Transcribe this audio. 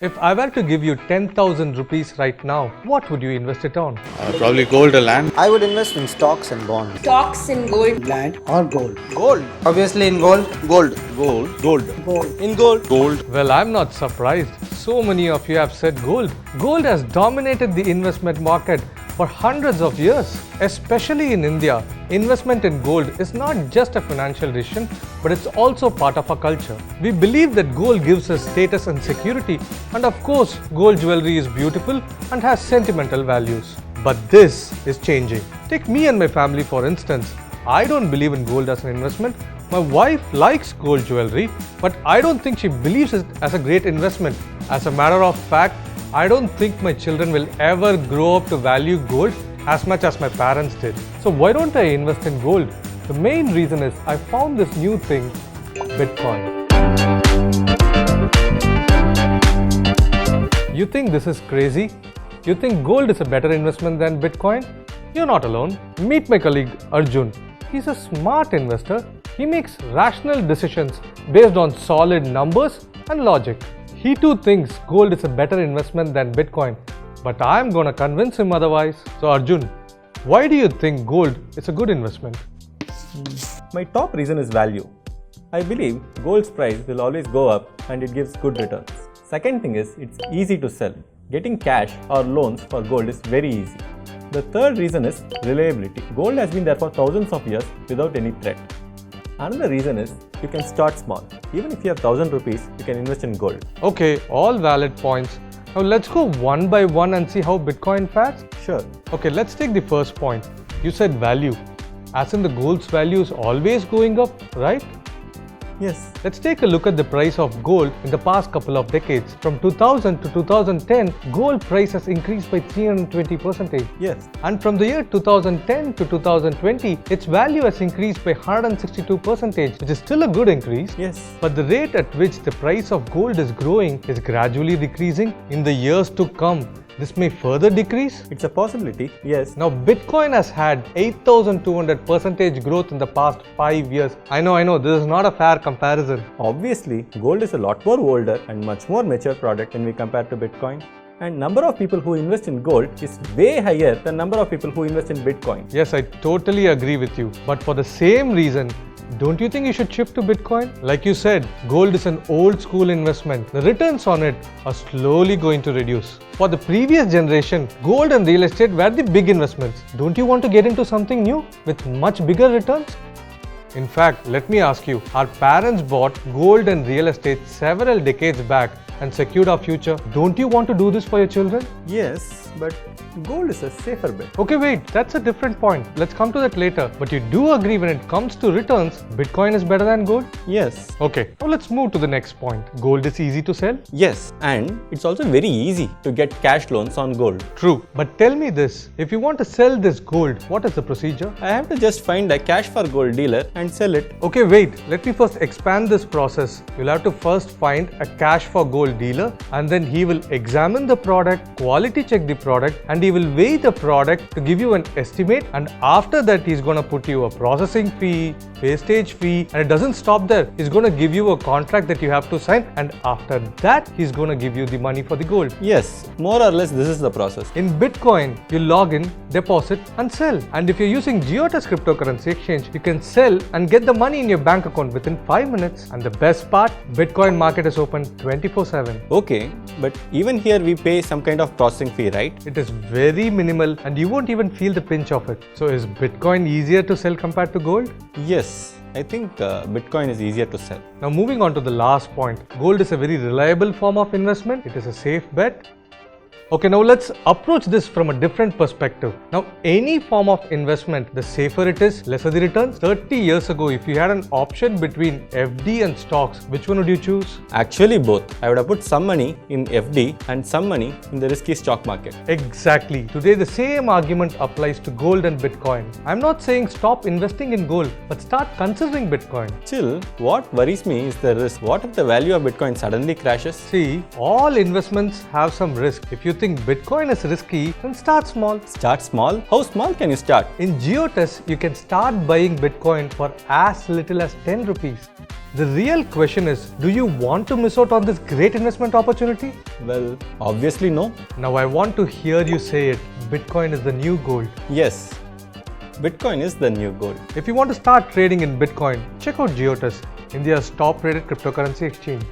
If I were to give you 10,000 rupees right now, what would you invest it on? Probably gold or land. I would invest in stocks and bonds. Stocks in gold. Land or gold? Gold. Obviously in gold. Gold. Gold. In gold. Gold. Well, I'm not surprised. So many of you have said gold. Gold has dominated the investment market for hundreds of years. Especially in India, investment in gold is not just a financial decision, but it's also part of our culture. We believe that gold gives us status and security, and of course, gold jewelry is beautiful and has sentimental values. But this is changing. Take me and my family for instance. I don't believe in gold as an investment. My wife likes gold jewelry, but I don't think she believes it as a great investment. As a matter of fact, I don't think my children will ever grow up to value gold as much as my parents did. So why don't I invest in gold? The main reason is I found this new thing, Bitcoin. You think this is crazy? You think gold is a better investment than Bitcoin? You're not alone. Meet my colleague Arjun. He's a smart investor. He makes rational decisions based on solid numbers and logic. He too thinks gold is a better investment than Bitcoin, but I'm gonna convince him otherwise. So Arjun, why do you think gold is a good investment? My top reason is value. I believe gold's price will always go up and it gives good returns. Second thing is it's easy to sell. Getting cash or loans for gold is very easy. The third reason is reliability. Gold has been there for thousands of years without any threat. Another reason is you can start small. Even if you have 1,000 rupees, you can invest in gold. Okay, all valid points. Now let's go one by one and see how Bitcoin fares. Sure. Okay, let's take the first point. You said value. As in the gold's value is always going up, right? Yes. Let's take a look at the price of gold in the past couple of decades. From 2000 to 2010, gold price has increased by 320%. Yes. And from the year 2010 to 2020, its value has increased by 162%, which is still a good increase. Yes. But the rate at which the price of gold is growing is gradually decreasing. In the years to come, this may further decrease. It's a possibility. Yes. Now Bitcoin has had 8,200% growth in the past 5 years. I know, this is not a fair comparison. Obviously, gold is a lot more older and much more mature product when we compare to Bitcoin. And number of people who invest in gold is way higher than number of people who invest in Bitcoin. Yes, I totally agree with you. But for the same reason, don't you think you should shift to Bitcoin? Like you said, gold is an old school investment. The returns on it are slowly going to reduce. For the previous generation, gold and real estate were the big investments. Don't you want to get into something new with much bigger returns? In fact, let me ask you, our parents bought gold and real estate several decades back and secured our future. Don't you want to do this for your children? Yes, but gold is a safer bet. Okay, wait, that's a different point. Let's come to that later. But you do agree when it comes to returns, Bitcoin is better than gold? Yes. Okay, now let's move to the next point. Gold is easy to sell? Yes, and it's also very easy to get cash loans on gold. True. But tell me this, if you want to sell this gold, what is the procedure? I have to just find a cash for gold dealer and sell it. Okay, wait, let me first expand this process. You'll have to first find a cash for gold dealer, and then he will examine the product, quality check the product, and he will weigh the product to give you an estimate, and after that he's going to put you a processing fee, wastage fee, and it doesn't stop there. He's going to give you a contract that you have to sign, and after that he's going to give you the money for the gold. Yes, more or less this is the process. In Bitcoin, you log in, deposit and sell. And if you're using Giottus cryptocurrency exchange, you can sell and get the money in your bank account within 5 minutes. And the best part, Bitcoin market is open 24/7. Okay, but even here we pay some kind of processing fee, right? It is very minimal and you won't even feel the pinch of it. So is Bitcoin easier to sell compared to gold? Yes, I think Bitcoin is easier to sell. Now moving on to the last point. Gold is a very reliable form of investment. It is a safe bet. Okay, now let's approach this from a different perspective. Now, any form of investment, the safer it is, lesser the returns. 30 years ago, if you had an option between FD and stocks, which one would you choose? Actually, both. I would have put some money in FD and some money in the risky stock market. Exactly. Today, the same argument applies to gold and Bitcoin. I'm not saying stop investing in gold, but start considering Bitcoin. Still, what worries me is the risk. What if the value of Bitcoin suddenly crashes? See, all investments have some risk. If you think Bitcoin is risky, then start small. Start small? How small can you start? In Giottus, you can start buying Bitcoin for as little as 10 rupees. The real question is, do you want to miss out on this great investment opportunity? Well, obviously no. Now I want to hear you say it. Bitcoin is the new gold. Yes, Bitcoin is the new gold. If you want to start trading in Bitcoin, check out Giottus, India's top rated cryptocurrency exchange.